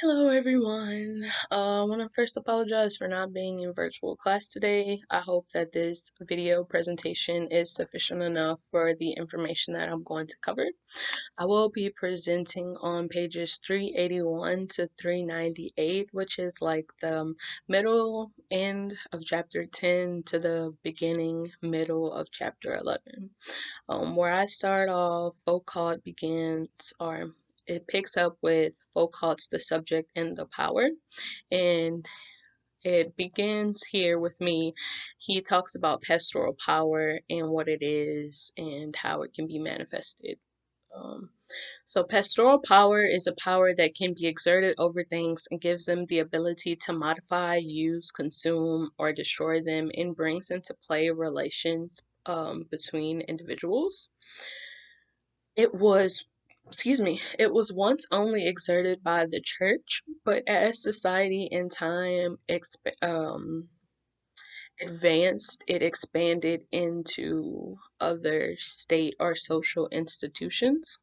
Hello everyone. I want to first apologize for not being in virtual class today. I hope that this video presentation is sufficient enough for the information that I'm going to cover. I will be presenting on pages 381 to 398, which is like the middle end of chapter 10 to the beginning middle of chapter 11. Where I start off, Foucault begins, or it picks up with Foucault's The Subject and the Power, and it begins here with me. He talks about pastoral power and what it is and how it can be manifested. Um, so, pastoral power is a power that can be exerted over things and gives them the ability to modify, use, consume, or destroy them, and brings into play relations between individuals. It was, it was once only exerted by the church, but as society and time advanced, it expanded into other state or social institutions.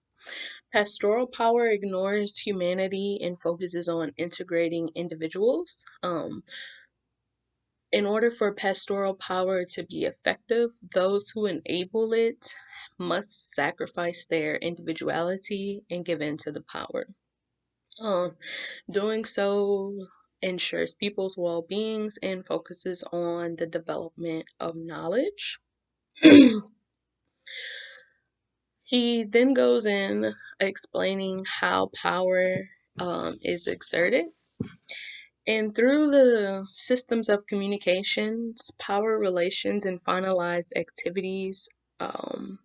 Pastoral power ignores humanity and focuses on integrating individuals. In order for pastoral power to be effective, those who enable it must sacrifice their individuality and give in to the power. Doing so ensures people's well beings and focuses on the development of knowledge. He then goes in explaining how power is exerted. And through the systems of communications, power relations, and finalized activities, um,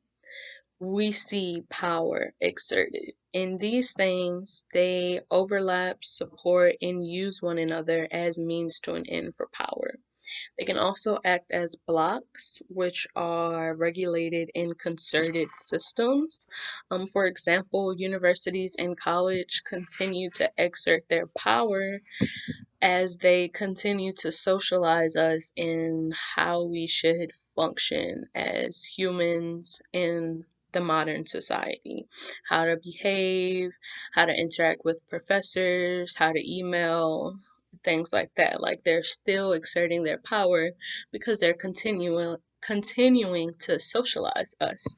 we see power exerted. In these things, they overlap, support, and use one another as means to an end for power. They can also act as blocks, which are regulated in concerted systems. For example, universities and college continue to exert their power as they continue to socialize us in how we should function as humans in the modern society, how to behave, how to interact with professors, how to email, things like that. Like they're still exerting their power because they're continuing to socialize us.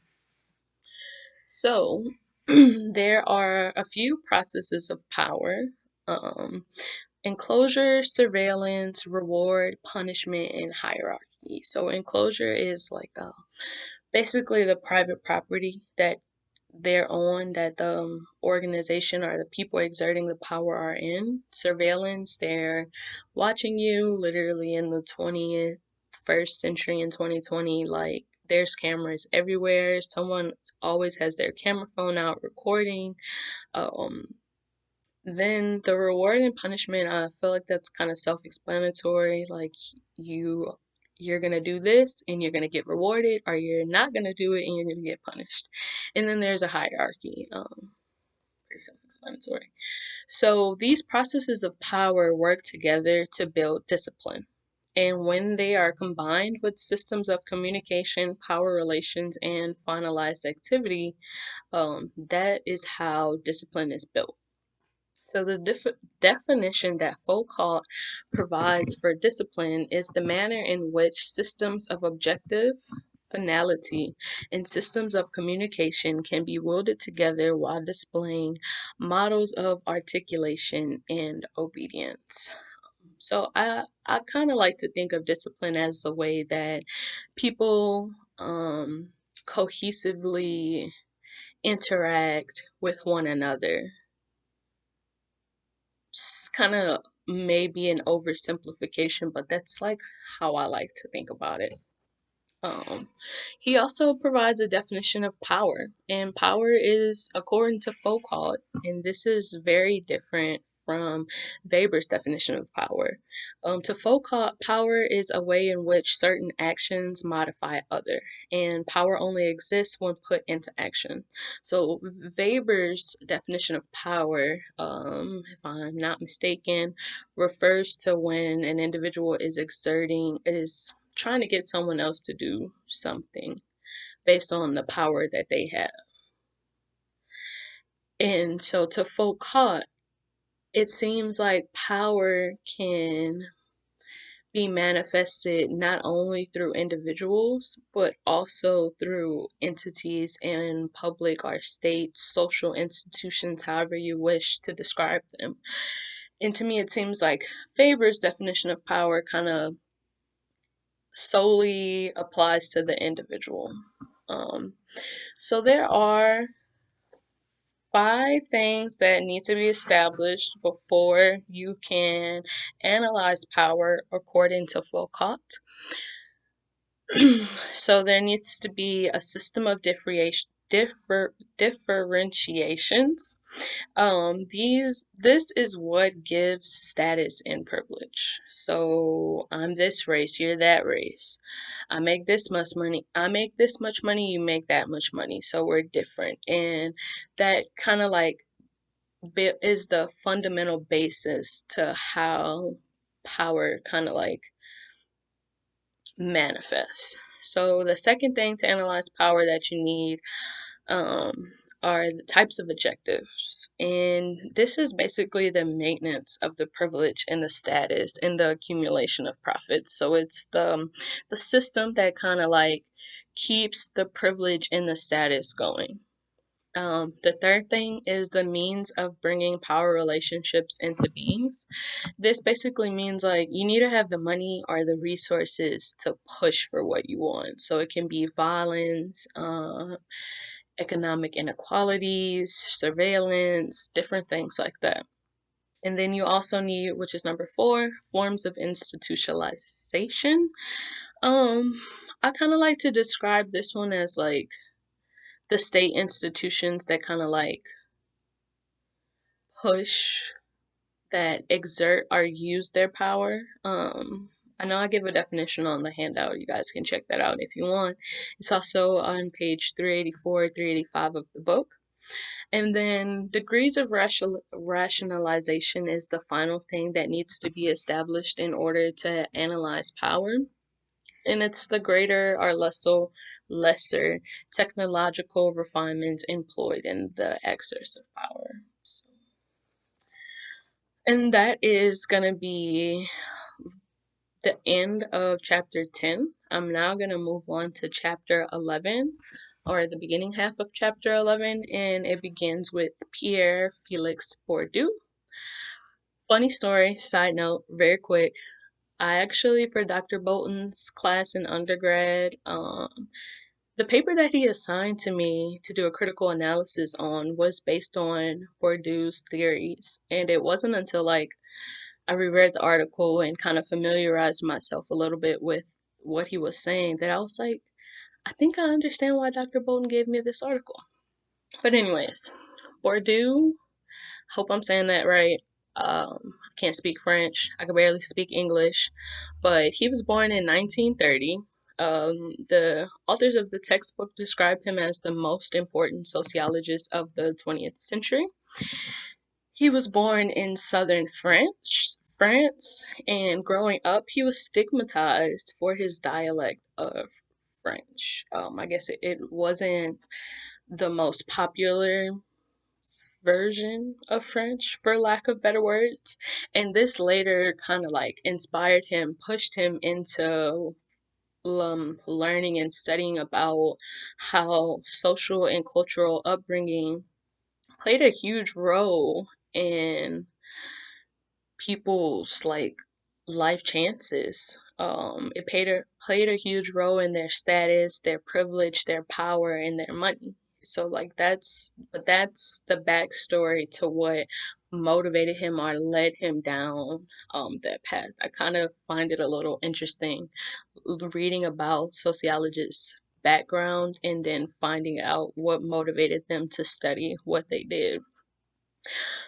So there are a few processes of power. Um, Enclosure, surveillance, reward, punishment, and hierarchy. So enclosure is like basically the private property that they're on, that the organization or the people exerting the power are in. Surveillance, they're watching you literally in the 21st century in 2020, like there's cameras everywhere. Someone always has their camera phone out recording. Um, then the reward and punishment, I feel like that's kind of self-explanatory. Like you're gonna do this and you're gonna get rewarded, or you're not gonna do it and you're gonna get punished. And then there's a hierarchy. Pretty self-explanatory. So these processes of power work together to build discipline. And when they are combined with systems of communication, power relations, and finalized activity, that is how discipline is built. So the definition that Foucault provides for discipline is the manner in which systems of objective finality and systems of communication can be wielded together while displaying models of articulation and obedience. So I kind of like to think of discipline as a way that people cohesively interact with one another. Kind of maybe an oversimplification, but that's like how I like to think about it. Um, he also provides a definition of power, and power is, according to Foucault, and this is very different from Weber's definition of power. To Foucault, power is a way in which certain actions modify other, and power only exists when put into action. So Weber's definition of power, if I'm not mistaken, refers to when an individual is trying to get someone else to do something based on the power that they have. And so to Foucault, it seems like power can be manifested not only through individuals, but also through entities in public or state, social institutions, however you wish to describe them. And to me, it seems like Faber's definition of power kind of solely applies to the individual. Um, so there are 5 things that need to be established before you can analyze power according to Foucault. So there needs to be a system of differentiations. This is what gives status and privilege. So I'm this race, you're that race. I make this much money, I make this much money, you make that much money. So we're different. And that kind of like is the fundamental basis to how power kind of like manifests. So the second thing to analyze power that you need um, are the types of objectives. And this is basically the maintenance of the privilege and the status and the accumulation of profits. So it's the system that kind of like keeps the privilege and the status going. The third thing is the means of bringing power relationships into beings. This basically means like you need to have the money or the resources to push for what you want. So it can be violence, economic inequalities, surveillance, different things like that. And then you also need, which is number 4, forms of institutionalization. Um, I kind of like to describe this one as like the state institutions that kind of like push, that exert or use their power. I know I give a definition on the handout. You guys can check that out if you want. It's also on page 384, 385 of the book. And then degrees of rationalization is the final thing that needs to be established in order to analyze power. And it's the greater or lesser technological refinements employed in the exercise of power. So, and that is going to be the end of chapter 10. I'm now going to move on to chapter 11, or the beginning half of chapter 11, and it begins with Pierre Felix Bourdieu. Funny story, side note, very quick. I actually, for Dr. Bolton's class in undergrad, the paper that he assigned to me to do a critical analysis on was based on Bourdieu's theories. And it wasn't until like I reread the article and kind of familiarized myself a little bit with what he was saying that I was like, I think I understand why Dr. Bolton gave me this article. But anyways, Bourdieu, hope I'm saying that right. I can't speak French. I can barely speak English, but he was born in 1930. The authors of the textbook describe him as the most important sociologist of the 20th century. He was born in southern France, and growing up, he was stigmatized for his dialect of French. I guess it wasn't the most popular version of French, for lack of better words. And this later kind of like inspired him, pushed him into learning and studying about how social and cultural upbringing played a huge role in people's like life chances. It played a huge role in their status, their privilege, their power, and their money. So like that's the backstory to what motivated him or led him down that path. I kind of find it a little interesting reading about sociologists' background and then finding out what motivated them to study what they did.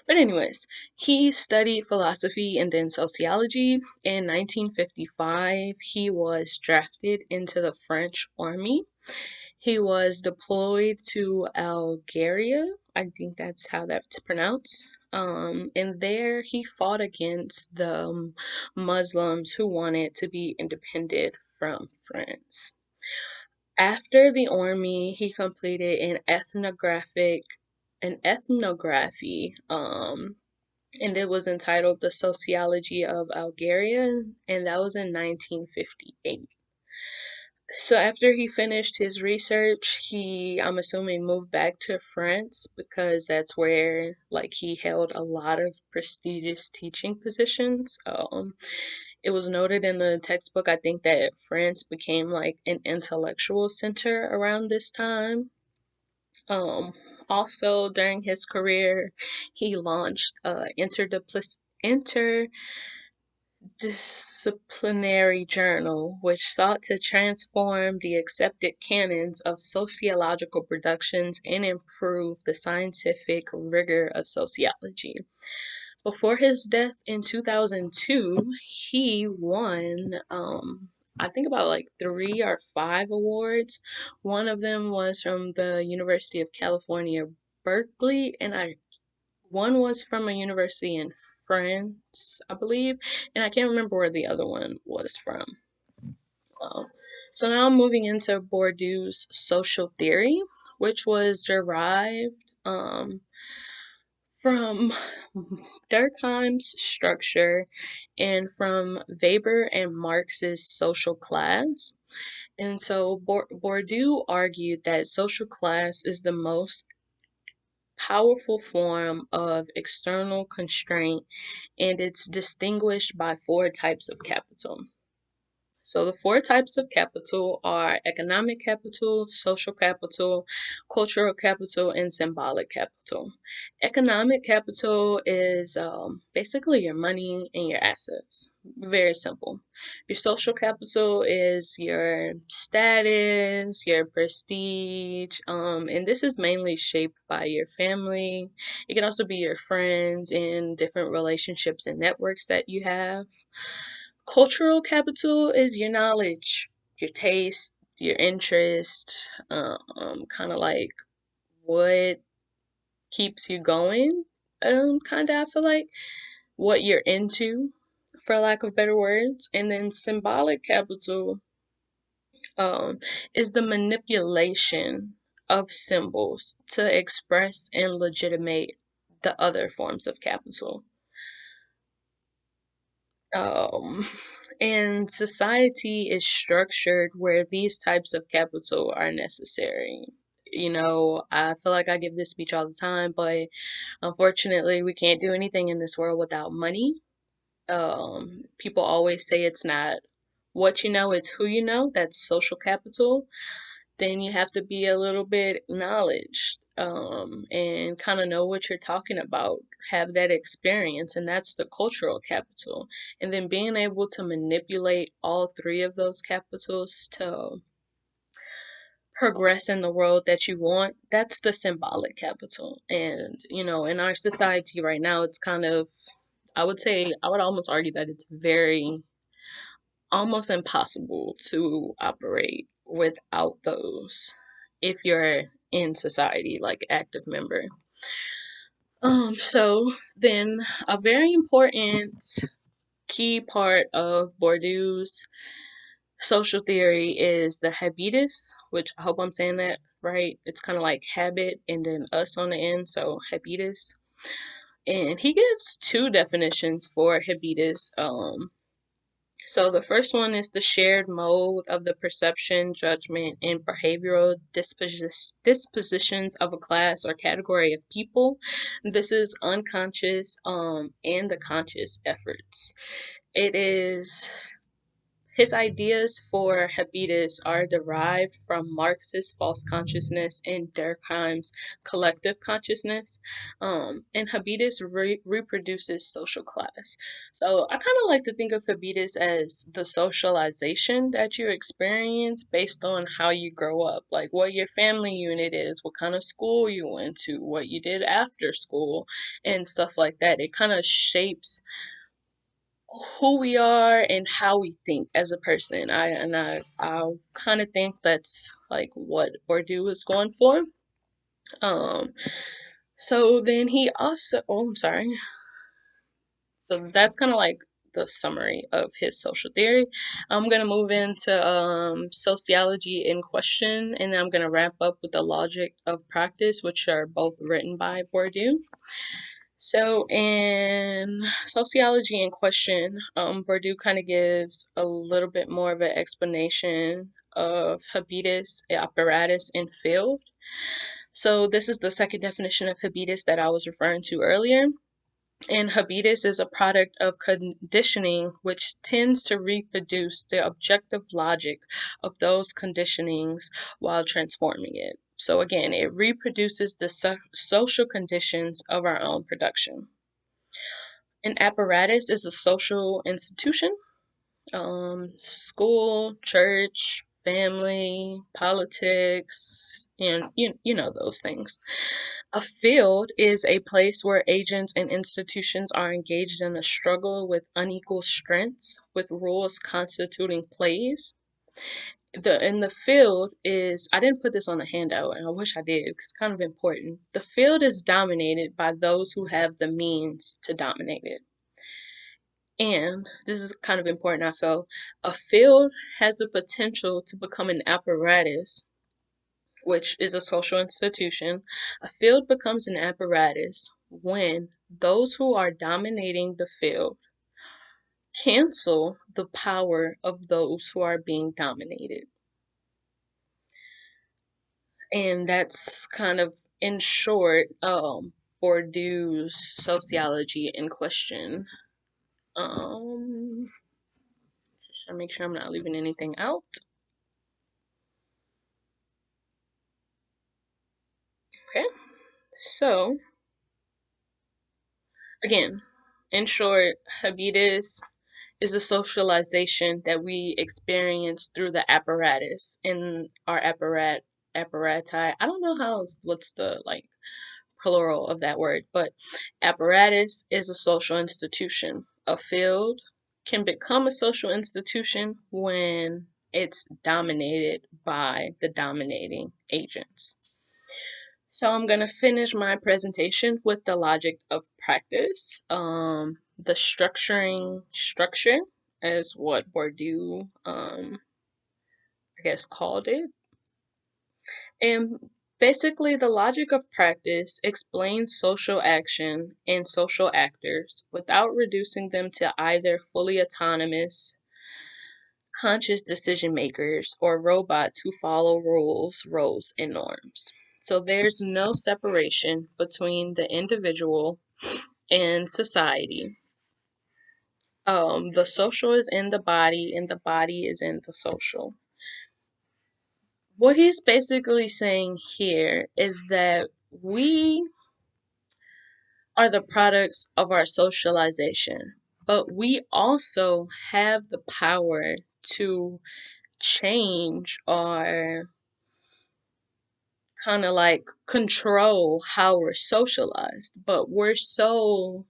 But anyways, he studied philosophy and then sociology. In 1955, he was drafted into the French army. He was deployed to Algeria. I think that's how that's pronounced. And there he fought against the Muslims who wanted to be independent from France. After the army, he completed an ethnography and it was entitled The Sociology of Algeria, and that was in 1958. So after he finished his research, I'm assuming, moved back to France because that's where like he held a lot of prestigious teaching positions. It was noted in the textbook, I think, that France became like an intellectual center around this time. Um, Also during his career, he launched interdisciplinary journal, which sought to transform the accepted canons of sociological productions and improve the scientific rigor of sociology. Before his death in 2002, he won, I think, about like 3 or 5 awards. One of them was from the University of California, Berkeley, and one was from a university in France, I believe, and I can't remember where the other one was from. Um, so now I'm moving into Bourdieu's social theory, which was derived from Durkheim's structure and from Weber and Marx's social class. And so Bourdieu argued that social class is the most powerful form of external constraint, and it's distinguished by 4 types of capital. So the 4 types of capital are economic capital, social capital, cultural capital, and symbolic capital. Economic capital is basically your money and your assets. Very simple. Your social capital is your status, your prestige, and this is mainly shaped by your family. It can also be your friends and different relationships and networks that you have. Cultural capital is your knowledge, your taste, your interest, kind of like what keeps you going. Kind of, I feel like what you're into, for lack of better words. And then symbolic capital, um, is the manipulation of symbols to express and legitimate the other forms of capital. Um, and society is structured where these types of capital are necessary. I feel like I give this speech all the time, but unfortunately, we can't do anything in this world without money. People always say it's not what you know, it's who you know. That's social capital. Then you have to be a little bit knowledge, and kind of know what you're talking about, have that experience, and that's the cultural capital. And then being able to manipulate all 3 of those capitals to progress in the world that you want, that's the symbolic capital. And, in our society right now, it's kind of, I would almost argue that it's very almost impossible to operate without those if you're in society, like active member. So then a very important key part of Bourdieu's social theory is the habitus, which I hope I'm saying that right. It's kind of like habit and then us on the end, so habitus. And he gives 2 definitions for habitus. So the first one is the shared mode of the perception, judgment, and behavioral dispositions of a class or category of people. This is unconscious and the conscious efforts. It is His ideas for habitus are derived from Marx's false consciousness and Durkheim's collective consciousness. And habitus reproduces social class. So I kind of like to think of habitus as the socialization that you experience based on how you grow up, like what your family unit is, what kind of school you went to, what you did after school, and stuff like that. It kind of shapes who we are and how we think as a person. I kind of think that's like what Bourdieu is going for. Um, so then he also, oh, I'm sorry. So that's kind of like the summary of his social theory. I'm gonna move into sociology in question, and then I'm gonna wrap up with the logic of practice, which are both written by Bourdieu. So in Sociology in Question, Bourdieu kind of gives a little bit more of an explanation of habitus, apparatus, and field. So this is the second definition of habitus that I was referring to earlier. And habitus is a product of conditioning which tends to reproduce the objective logic of those conditionings while transforming it. So again, it reproduces the social conditions of our own production. An apparatus is a social institution, school, church, family, politics, and you know those things. A field is a place where agents and institutions are engaged in a struggle with unequal strengths, with rules constituting plays. The field is, I didn't put this on a handout and I wish I did because it's kind of important. The field is dominated by those who have the means to dominate it. And this is kind of important, I felt. A field has the potential to become an apparatus, which is a social institution. A field becomes an apparatus when those who are dominating the field cancel the power of those who are being dominated. And that's kind of, in short, Bourdieu's Sociology in Question. Just to make sure I'm not leaving anything out. Okay, so again, in short, habitus is a socialization that we experience through the apparatus in our apparati. I don't know what's the like plural of that word, but apparatus is a social institution. A field can become a social institution when it's dominated by the dominating agents. So I'm going to finish my presentation with the logic of practice. The structure is what Bourdieu, I guess, called it. And basically, the logic of practice explains social action and social actors without reducing them to either fully autonomous, conscious decision makers or robots who follow rules, roles, and norms. So there's no separation between the individual and society. The social is in the body, and the body is in the social. What he's basically saying here is that we are the products of our socialization, but we also have the power to change or kind of like control how we're socialized. But we're so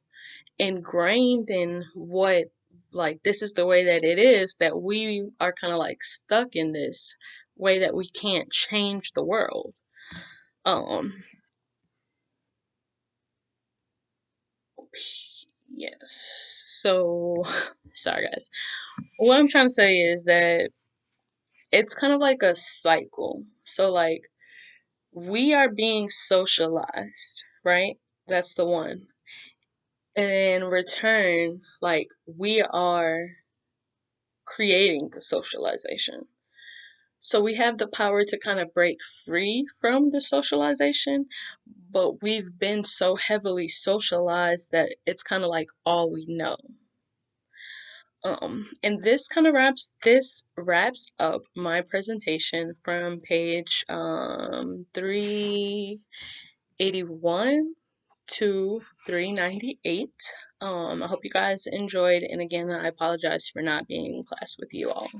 ingrained in what, like, this is the way that it is, that we are kind of like stuck in this way that we can't change the world. Yes. So, sorry guys. What I'm trying to say is that it's kind of like a cycle. So, like, we are being socialized, right? That's the one. And in return, like, we are creating the socialization. So we have the power to kind of break free from the socialization, but we've been so heavily socialized that it's kind of like all we know. And this wraps up my presentation from page 381 to 398. I hope you guys enjoyed, and again, I apologize for not being in class with you all.